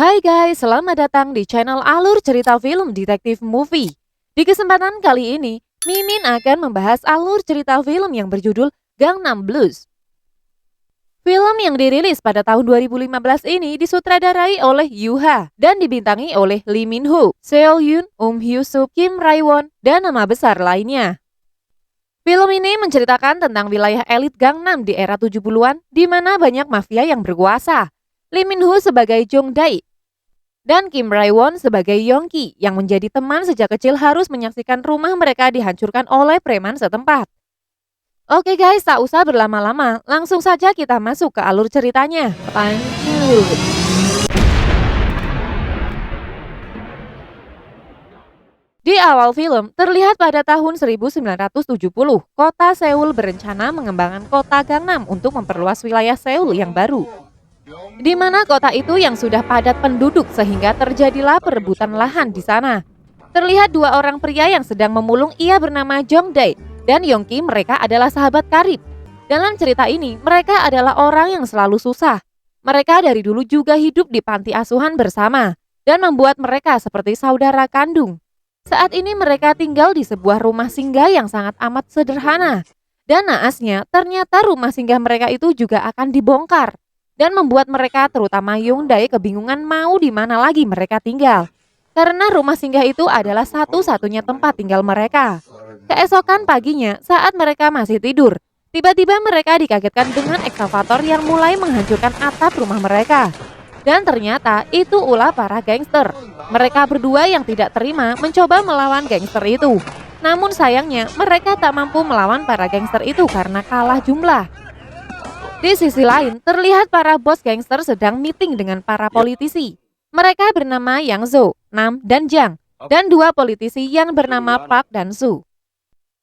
Hai guys, selamat datang di channel Alur Cerita Film Detektif Movie. Di kesempatan kali ini, Mimin akan membahas alur cerita film yang berjudul Gangnam Blues. Film yang dirilis pada tahun 2015 ini disutradarai oleh Yuha dan dibintangi oleh Lee Min Ho, Seo Hyun, Hyo Suk, Kim Rae Won, dan nama besar lainnya. Film ini menceritakan tentang wilayah elit Gangnam di era 70-an di mana banyak mafia yang berkuasa. Lee Min Ho sebagai Jong Dae dan Kim Rae Won sebagai Yongki yang menjadi teman sejak kecil harus menyaksikan rumah mereka dihancurkan oleh preman setempat. Oke guys, tak usah berlama-lama, langsung saja kita masuk ke alur ceritanya. Lanjut. Di awal film, terlihat pada tahun 1970, kota Seoul berencana mengembangkan kota Gangnam untuk memperluas wilayah Seoul yang baru. Di mana kota itu yang sudah padat penduduk sehingga terjadilah perebutan lahan di sana. Terlihat dua orang pria yang sedang memulung, ia bernama Jong Dae dan Yongki, mereka adalah sahabat karib. Dalam cerita ini, mereka adalah orang yang selalu susah. Mereka dari dulu juga hidup di panti asuhan bersama dan membuat mereka seperti saudara kandung. Saat ini mereka tinggal di sebuah rumah singgah yang sangat amat sederhana. Dan naasnya, ternyata rumah singgah mereka itu juga akan dibongkar dan membuat mereka terutama Jong Dae kebingungan mau di mana lagi mereka tinggal. Karena rumah singgah itu adalah satu-satunya tempat tinggal mereka. Keesokan paginya saat mereka masih tidur, tiba-tiba mereka dikagetkan dengan ekskavator yang mulai menghancurkan atap rumah mereka. Dan ternyata itu ulah para gangster. Mereka berdua yang tidak terima mencoba melawan gangster itu. Namun sayangnya mereka tak mampu melawan para gangster itu karena kalah jumlah. Di sisi lain, terlihat para bos gangster sedang meeting dengan para politisi. Mereka bernama Yang Zo, Nam, dan Jang, dan dua politisi yang bernama Park dan Su.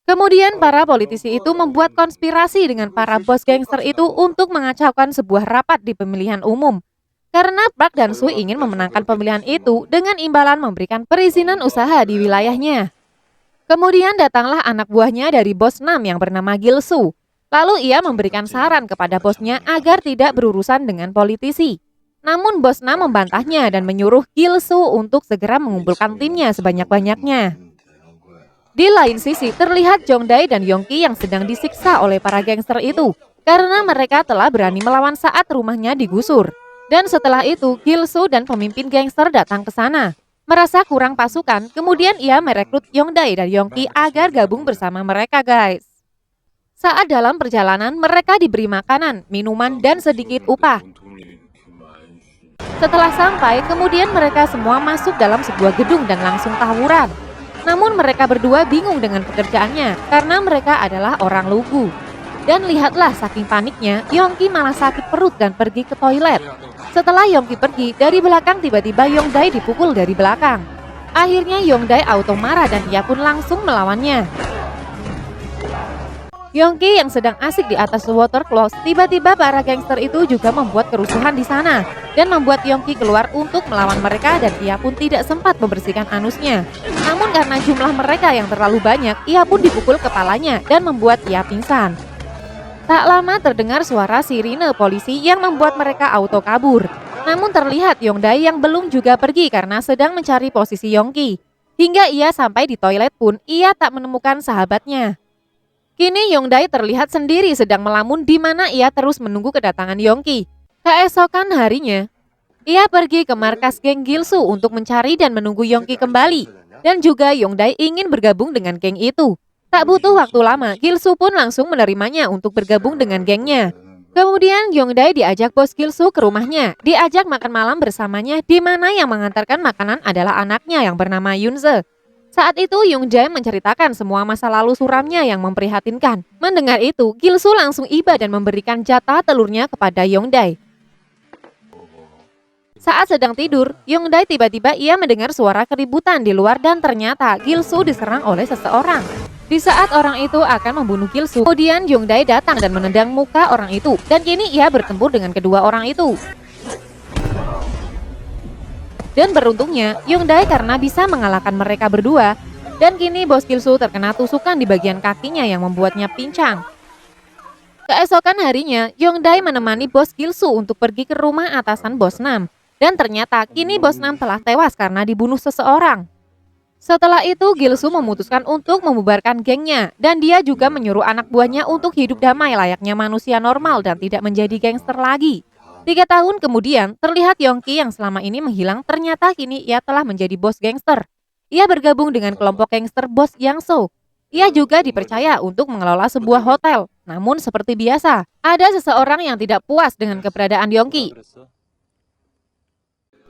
Kemudian para politisi itu membuat konspirasi dengan para bos gangster itu untuk mengacaukan sebuah rapat di pemilihan umum. Karena Park dan Su ingin memenangkan pemilihan itu dengan imbalan memberikan perizinan usaha di wilayahnya. Kemudian datanglah anak buahnya dari bos Nam yang bernama Gil Su. Lalu ia memberikan saran kepada bosnya agar tidak berurusan dengan politisi. Namun bos Nam membantahnya dan menyuruh Gil Su untuk segera mengumpulkan timnya sebanyak-banyaknya. Di lain sisi terlihat Jong Dae dan Yongki yang sedang disiksa oleh para gangster itu karena mereka telah berani melawan saat rumahnya digusur. Dan setelah itu Gil Su dan pemimpin gangster datang ke sana. Merasa kurang pasukan, kemudian ia merekrut Jong Dae dan Yongki agar gabung bersama mereka guys. Saat dalam perjalanan, mereka diberi makanan, minuman, dan sedikit upah. Setelah sampai, kemudian mereka semua masuk dalam sebuah gedung dan langsung tawuran. Namun mereka berdua bingung dengan pekerjaannya, karena mereka adalah orang lugu. Dan lihatlah saking paniknya, Yongki malah sakit perut dan pergi ke toilet. Setelah Yongki pergi, dari belakang tiba-tiba Jong Dae dipukul dari belakang. Akhirnya Jong Dae auto marah dan ia pun langsung melawannya. Yongki yang sedang asik di atas water closet, tiba-tiba para gangster itu juga membuat kerusuhan di sana dan membuat Yongki keluar untuk melawan mereka dan ia pun tidak sempat membersihkan anusnya. Namun karena jumlah mereka yang terlalu banyak, ia pun dipukul kepalanya dan membuat ia pingsan. Tak lama terdengar suara sirine polisi yang membuat mereka auto kabur. Namun terlihat Jong Dae yang belum juga pergi karena sedang mencari posisi Yongki. Hingga ia sampai di toilet pun ia tak menemukan sahabatnya. Kini Jong Dae terlihat sendiri sedang melamun di mana ia terus menunggu kedatangan Yongki. Keesokan harinya, ia pergi ke markas geng Gil Su untuk mencari dan menunggu Yongki kembali. Dan juga Jong Dae ingin bergabung dengan geng itu. Tak butuh waktu lama, Gil Su pun langsung menerimanya untuk bergabung dengan gengnya. Kemudian Jong Dae diajak bos Gil Su ke rumahnya, diajak makan malam bersamanya di mana yang mengantarkan makanan adalah anaknya yang bernama Yoon Se. Saat itu Jong Dae menceritakan semua masa lalu suramnya yang memprihatinkan. Mendengar itu, Gil Su langsung iba dan memberikan jatah telurnya kepada Jong Dae. Saat sedang tidur, Jong Dae tiba-tiba ia mendengar suara keributan di luar dan ternyata Gil Su diserang oleh seseorang. Di saat orang itu akan membunuh Gil Su, kemudian Jong Dae datang dan menendang muka orang itu dan kini ia bertempur dengan kedua orang itu. Dan beruntungnya, Jong Dae karena bisa mengalahkan mereka berdua, dan kini bos Gil Su terkena tusukan di bagian kakinya yang membuatnya pincang. Keesokan harinya, Jong Dae menemani bos Gil Su untuk pergi ke rumah atasan bos Nam. Dan ternyata kini Bos Nam telah tewas karena dibunuh seseorang. Setelah itu Gilsu memutuskan untuk membubarkan gengnya dan dia juga menyuruh anak buahnya untuk hidup damai layaknya manusia normal dan tidak menjadi gangster lagi. 3 tahun kemudian terlihat Yongki yang selama ini menghilang ternyata kini ia telah menjadi bos gangster. Ia bergabung dengan kelompok gangster bos Yangso. Ia juga dipercaya untuk mengelola sebuah hotel. Namun seperti biasa, ada seseorang yang tidak puas dengan keberadaan Yongki.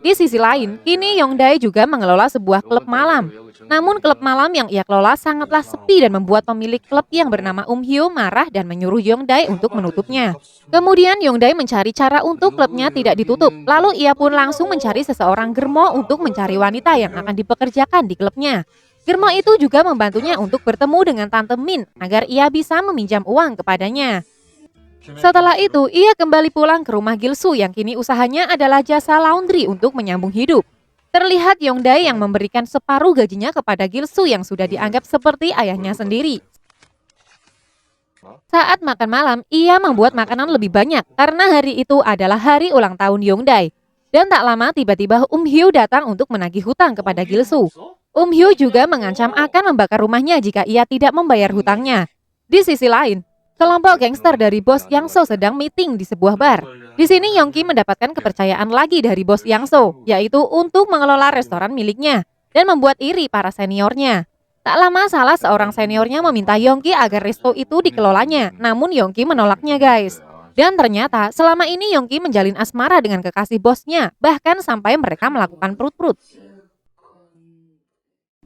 Di sisi lain, kini Yongdae juga mengelola sebuah klub malam. Namun klub malam yang ia kelola sangatlah sepi dan membuat pemilik klub yang bernama Hyo marah dan menyuruh Yongdae untuk menutupnya. Kemudian Yongdae mencari cara untuk klubnya tidak ditutup. Lalu ia pun langsung mencari seseorang germo untuk mencari wanita yang akan dipekerjakan di klubnya. Germo itu juga membantunya untuk bertemu dengan Tante Min agar ia bisa meminjam uang kepadanya. Setelah itu, ia kembali pulang ke rumah Gilsu yang kini usahanya adalah jasa laundry untuk menyambung hidup. Terlihat Yongdae yang memberikan separuh gajinya kepada Gilsu yang sudah dianggap seperti ayahnya sendiri. Saat makan malam, ia membuat makanan lebih banyak karena hari itu adalah hari ulang tahun Yongdae. Dan tak lama tiba-tiba Hyo datang untuk menagih hutang kepada Gilsu. Hyo juga mengancam akan membakar rumahnya jika ia tidak membayar hutangnya. Di sisi lain, kelompok gangster dari bos Yangso sedang meeting di sebuah bar. Di sini Yongki mendapatkan kepercayaan lagi dari bos Yangso, yaitu untuk mengelola restoran miliknya dan membuat iri para seniornya. Tak lama salah seorang seniornya meminta Yongki agar resto itu dikelolanya, namun Yongki menolaknya guys. Dan ternyata selama ini Yongki menjalin asmara dengan kekasih bosnya, bahkan sampai mereka melakukan perut-perut.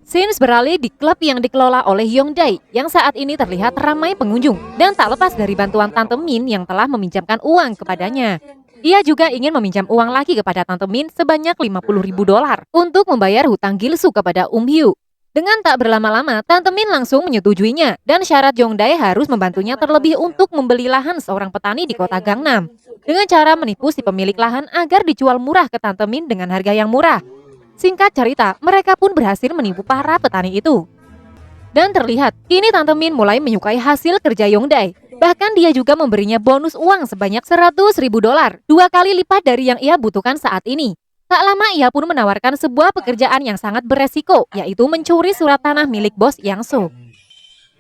Scenes beralih di klub yang dikelola oleh Yongdae yang saat ini terlihat ramai pengunjung dan tak lepas dari bantuan Tante Min yang telah meminjamkan uang kepadanya. Ia juga ingin meminjam uang lagi kepada Tante Min sebanyak $50.000 untuk membayar hutang Gilsu kepada Hyo. Dengan tak berlama-lama, Tante Min langsung menyetujuinya dan syarat Yongdae harus membantunya terlebih untuk membeli lahan seorang petani di kota Gangnam dengan cara menipu si pemilik lahan agar dijual murah ke Tante Min dengan harga yang murah. Singkat cerita, mereka pun berhasil menipu para petani itu. Dan terlihat, kini Tante Min mulai menyukai hasil kerja Yongdae. Bahkan dia juga memberinya bonus uang sebanyak $100.000, 2 kali lipat dari yang ia butuhkan saat ini. Tak lama ia pun menawarkan sebuah pekerjaan yang sangat beresiko, yaitu mencuri surat tanah milik bos Yangso.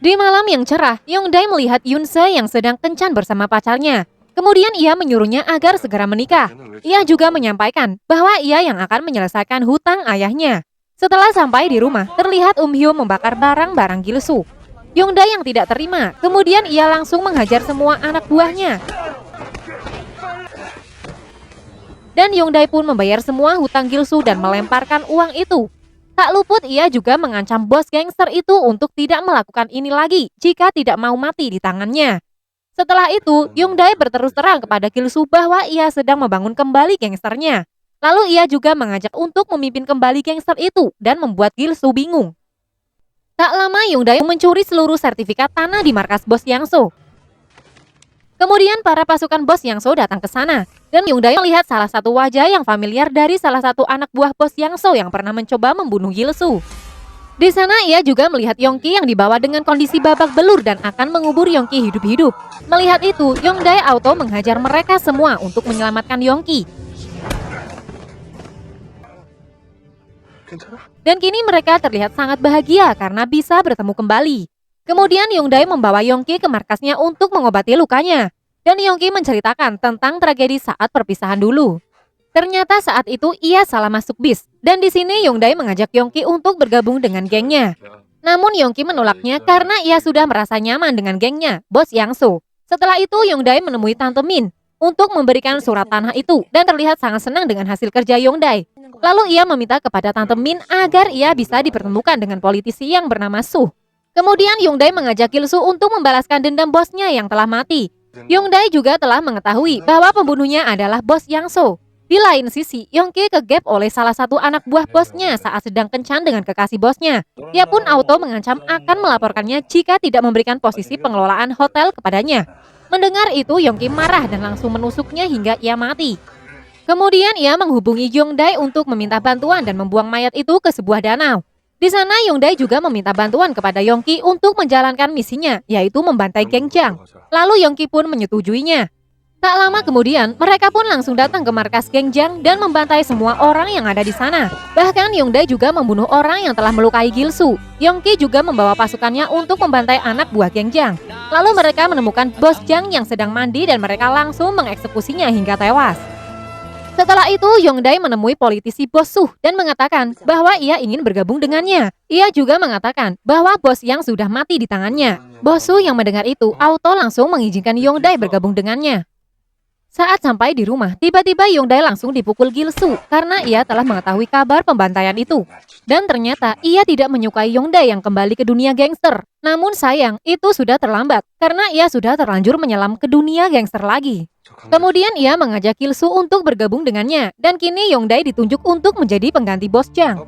Di malam yang cerah, Yongdae melihat Yoonse yang sedang kencan bersama pacarnya. Kemudian ia menyuruhnya agar segera menikah. Ia juga menyampaikan bahwa ia yang akan menyelesaikan hutang ayahnya. Setelah sampai di rumah, terlihat Hyo membakar barang-barang Gilsu. Yongdae yang tidak terima, kemudian ia langsung menghajar semua anak buahnya. Dan Yongdae pun membayar semua hutang Gilsu dan melemparkan uang itu. Tak luput ia juga mengancam bos gangster itu untuk tidak melakukan ini lagi jika tidak mau mati di tangannya. Setelah itu, Yongdae berterus terang kepada Gilsu bahwa ia sedang membangun kembali gangsternya. Lalu ia juga mengajak untuk memimpin kembali gangster itu dan membuat Gilsu bingung. Tak lama Yongdae mencuri seluruh sertifikat tanah di markas bos Yangso. Kemudian para pasukan bos Yangso datang ke sana dan Yongdae melihat salah satu wajah yang familiar dari salah satu anak buah bos Yangso yang pernah mencoba membunuh Gilsu. Di sana ia juga melihat Yongki yang dibawa dengan kondisi babak belur dan akan mengubur Yongki hidup-hidup. Melihat itu, Yongdae auto menghajar mereka semua untuk menyelamatkan Yongki. Dan kini mereka terlihat sangat bahagia karena bisa bertemu kembali. Kemudian Yongdae membawa Yongki ke markasnya untuk mengobati lukanya. Dan Yongki menceritakan tentang tragedi saat perpisahan dulu. Ternyata saat itu ia salah masuk bis. Dan di sini Yongdae mengajak Yongki untuk bergabung dengan gengnya. Namun Yongki menolaknya karena ia sudah merasa nyaman dengan gengnya, bos Yangso. Setelah itu Yongdae menemui Tante Min untuk memberikan surat tanah itu dan terlihat sangat senang dengan hasil kerja Yongdae. Lalu ia meminta kepada Tante Min agar ia bisa dipertemukan dengan politisi yang bernama Suh. Kemudian Yongdae mengajak Gilsu untuk membalaskan dendam bosnya yang telah mati. Yongdae juga telah mengetahui bahwa pembunuhnya adalah bos Yangso. Di lain sisi, Yongki kegep oleh salah satu anak buah bosnya saat sedang kencan dengan kekasih bosnya. Ia pun auto mengancam akan melaporkannya jika tidak memberikan posisi pengelolaan hotel kepadanya. Mendengar itu, Yongki marah dan langsung menusuknya hingga ia mati. Kemudian ia menghubungi Yongdae untuk meminta bantuan dan membuang mayat itu ke sebuah danau. Di sana Yongdae juga meminta bantuan kepada Yongki untuk menjalankan misinya, yaitu membantai geng Jang. Lalu Yongki pun menyetujuinya. Tak lama kemudian, mereka pun langsung datang ke markas geng Jiang dan membantai semua orang yang ada di sana. Bahkan Yongdae juga membunuh orang yang telah melukai Gilsu. Yongki juga membawa pasukannya untuk membantai anak buah geng Jiang. Lalu mereka menemukan bos Jiang yang sedang mandi dan mereka langsung mengeksekusinya hingga tewas. Setelah itu, Yongdae menemui politisi Bos Su dan mengatakan bahwa ia ingin bergabung dengannya. Ia juga mengatakan bahwa bos yang sudah mati di tangannya. Bos Su yang mendengar itu, auto langsung mengizinkan Yongdae bergabung dengannya. Saat sampai di rumah, tiba-tiba Yongdae langsung dipukul Gilsu karena ia telah mengetahui kabar pembantaian itu. Dan ternyata ia tidak menyukai Yongdae yang kembali ke dunia gangster. Namun sayang, itu sudah terlambat karena ia sudah terlanjur menyelam ke dunia gangster lagi. Kemudian ia mengajak Gilsu untuk bergabung dengannya, dan kini Yongdae ditunjuk untuk menjadi pengganti bos Jiang.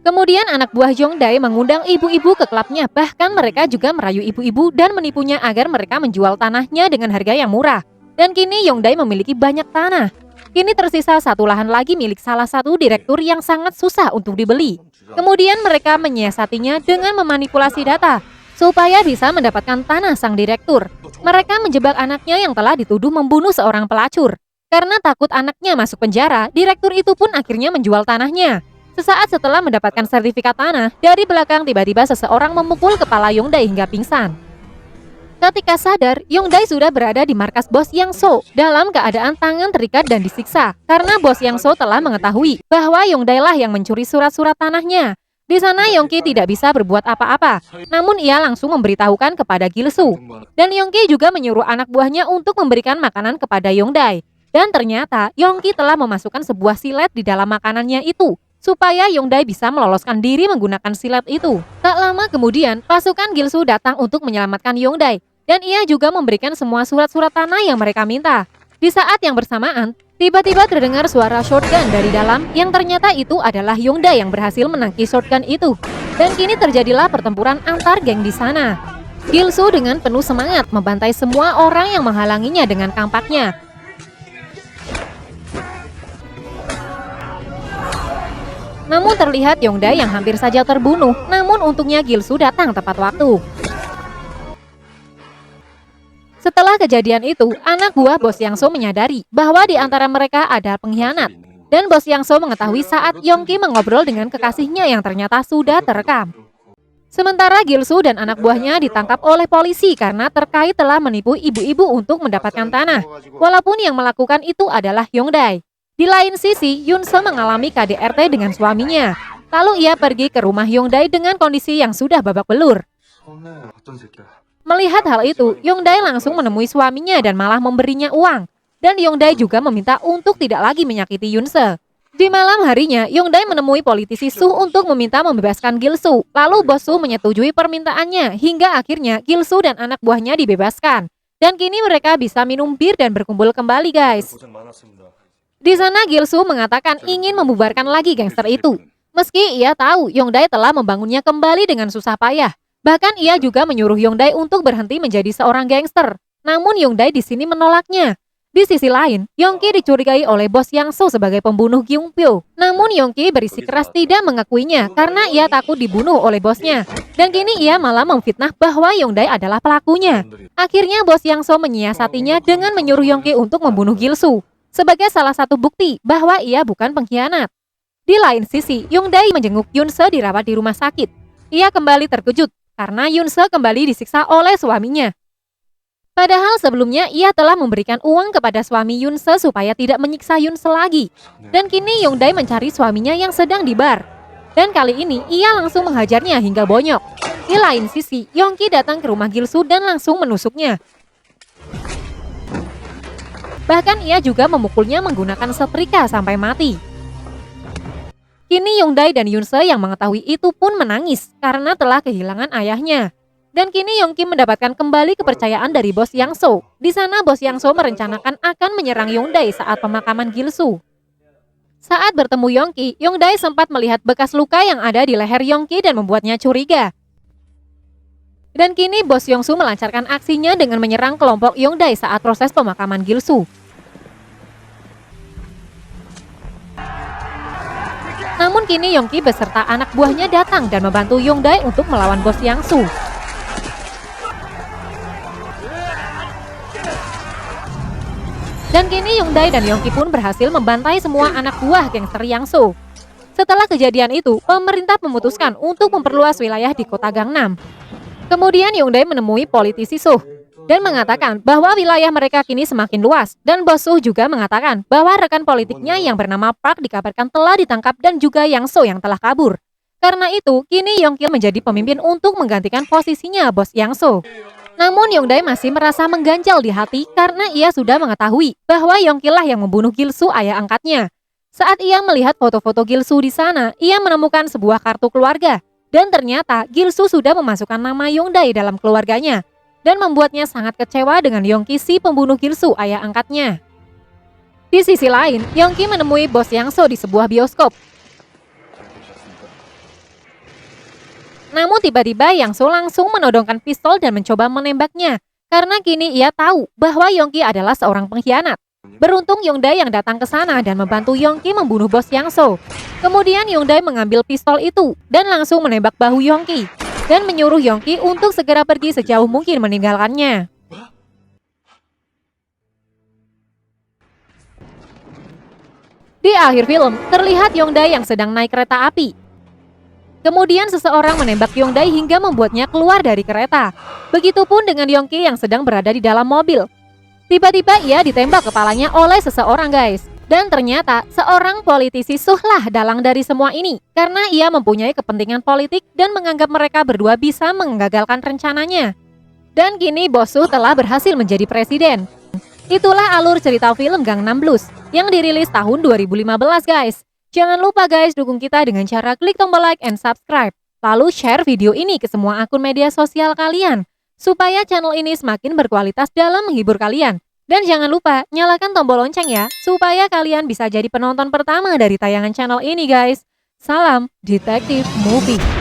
Kemudian anak buah Yongdae mengundang ibu-ibu ke klubnya, bahkan mereka juga merayu ibu-ibu dan menipunya agar mereka menjual tanahnya dengan harga yang murah. Dan kini Yongdae memiliki banyak tanah. Kini tersisa satu lahan lagi milik salah satu direktur yang sangat susah untuk dibeli. Kemudian mereka menyiasatinya dengan memanipulasi data supaya bisa mendapatkan tanah sang direktur. Mereka menjebak anaknya yang telah dituduh membunuh seorang pelacur. Karena takut anaknya masuk penjara, direktur itu pun akhirnya menjual tanahnya. Sesaat setelah mendapatkan sertifikat tanah, dari belakang tiba-tiba seseorang memukul kepala Yongdae hingga pingsan. Ketika sadar, Yongdae sudah berada di markas bos Yang So dalam keadaan tangan terikat dan disiksa. Karena bos Yang So telah mengetahui bahwa Yongdae lah yang mencuri surat-surat tanahnya. Di sana Yongki tidak bisa berbuat apa-apa, namun ia langsung memberitahukan kepada Gilsu. Dan Yongki juga menyuruh anak buahnya untuk memberikan makanan kepada Yongdae. Dan ternyata Yongki telah memasukkan sebuah silet di dalam makanannya itu, supaya Yongdae bisa meloloskan diri menggunakan silet itu. Tak lama kemudian, pasukan Gilsu datang untuk menyelamatkan Yongdae, dan ia juga memberikan semua surat-surat tanah yang mereka minta. Di saat yang bersamaan, tiba-tiba terdengar suara shotgun dari dalam yang ternyata itu adalah Yongdae yang berhasil menangkis shotgun itu. Dan kini terjadilah pertempuran antar geng di sana. Gilsu dengan penuh semangat membantai semua orang yang menghalanginya dengan kampaknya. Namun terlihat Yongdae yang hampir saja terbunuh, namun untungnya Gilsu datang tepat waktu. Setelah kejadian itu, anak buah bos Yang So menyadari bahwa di antara mereka ada pengkhianat. Dan bos Yang So mengetahui saat Yongki mengobrol dengan kekasihnya yang ternyata sudah terekam. Sementara Gilsu dan anak buahnya ditangkap oleh polisi karena terkait telah menipu ibu-ibu untuk mendapatkan tanah. Walaupun yang melakukan itu adalah Yongdae. Di lain sisi, Yunse mengalami KDRT dengan suaminya. Lalu ia pergi ke rumah Yongdae dengan kondisi yang sudah babak belur. Melihat hal itu, Yongdae langsung menemui suaminya dan malah memberinya uang. Dan Yongdae juga meminta untuk tidak lagi menyakiti Yunse. Di malam harinya, Yongdae menemui politisi Su untuk meminta membebaskan Gilsu. Lalu bos Su menyetujui permintaannya, hingga akhirnya Gilsu dan anak buahnya dibebaskan. Dan kini mereka bisa minum bir dan berkumpul kembali, guys. Di sana Gilsu mengatakan ingin membubarkan lagi gangster itu. Meski ia tahu Yongdae telah membangunnya kembali dengan susah payah. Bahkan ia juga menyuruh Yongdae untuk berhenti menjadi seorang gangster. Namun Yongdae di sini menolaknya. Di sisi lain, Yongki dicurigai oleh bos Yang So sebagai pembunuh Gyungpyo. Namun Yongki bersikeras tidak mengakuinya karena ia takut dibunuh oleh bosnya. Dan kini ia malah memfitnah bahwa Yongdae adalah pelakunya. Akhirnya bos Yang So menyiasatinya dengan menyuruh Yongki untuk membunuh Gilsu sebagai salah satu bukti bahwa ia bukan pengkhianat. Di lain sisi, Yongdae menjenguk Yunse dirawat di rumah sakit. Ia kembali terkejut karena Yunse kembali disiksa oleh suaminya. Padahal sebelumnya ia telah memberikan uang kepada suami Yunse supaya tidak menyiksa Yunse lagi. Dan kini Yongdae mencari suaminya yang sedang di bar. Dan kali ini ia langsung menghajarnya hingga bonyok. Di lain sisi, Yongki datang ke rumah Gilsu dan langsung menusuknya. Bahkan ia juga memukulnya menggunakan setrika sampai mati. Kini Yongdae dan Yunse yang mengetahui itu pun menangis karena telah kehilangan ayahnya. Dan kini Yongki mendapatkan kembali kepercayaan dari bos Yang So. Di sana bos Yang So merencanakan akan menyerang Yongdae saat pemakaman Gilsu. Saat bertemu Yongki, Yongdae sempat melihat bekas luka yang ada di leher Yongki dan membuatnya curiga. Dan kini bos Yongsu melancarkan aksinya dengan menyerang kelompok Yongdae saat proses pemakaman Gilsu. Namun kini Yongki beserta anak buahnya datang dan membantu Yongdae untuk melawan bos Yang So. Dan kini Hyundai dan Yongki pun berhasil membantai semua anak buah gangster Yang So. Setelah kejadian itu, pemerintah memutuskan untuk memperluas wilayah di kota Gangnam. Kemudian Hyundai menemui politisi Suh dan mengatakan bahwa wilayah mereka kini semakin luas. Dan bos Suh juga mengatakan bahwa rekan politiknya yang bernama Park dikabarkan telah ditangkap dan juga Yang So yang telah kabur. Karena itu, kini Yongki menjadi pemimpin untuk menggantikan posisinya bos Yang So. Namun Hyundai masih merasa mengganjal di hati karena ia sudah mengetahui bahwa Yongki lah yang membunuh Gil-soo ayah angkatnya. Saat ia melihat foto-foto Gil-soo di sana, ia menemukan sebuah kartu keluarga. Dan ternyata Gil-soo sudah memasukkan nama Hyundai dalam keluarganya. Dan membuatnya sangat kecewa dengan Yongki si pembunuh Gil-soo ayah angkatnya. Di sisi lain, Yongki menemui bos Yang So di sebuah bioskop. Namun tiba-tiba Yang So langsung menodongkan pistol dan mencoba menembaknya. Karena kini ia tahu bahwa Yongki adalah seorang pengkhianat. Beruntung Hyundai yang datang ke sana dan membantu Yongki membunuh bos Yang So. Kemudian Hyundai mengambil pistol itu dan langsung menembak bahu Yongki. Dan menyuruh Yongki untuk segera pergi sejauh mungkin meninggalkannya. Di akhir film, terlihat Hyundai yang sedang naik kereta api. Kemudian seseorang menembak Hyundai hingga membuatnya keluar dari kereta. Begitupun dengan Yongki yang sedang berada di dalam mobil. Tiba-tiba ia ditembak kepalanya oleh seseorang guys. Dan ternyata seorang politisi Suh lah dalang dari semua ini. Karena ia mempunyai kepentingan politik dan menganggap mereka berdua bisa menggagalkan rencananya. Dan kini bos Suh telah berhasil menjadi presiden. Itulah alur cerita film Gangnam Blues yang dirilis tahun 2015 guys. Jangan lupa guys dukung kita dengan cara klik tombol like and subscribe. Lalu share video ini ke semua akun media sosial kalian. Supaya channel ini semakin berkualitas dalam menghibur kalian. Dan jangan lupa nyalakan tombol lonceng ya. Supaya kalian bisa jadi penonton pertama dari tayangan channel ini guys. Salam Detektif Movie.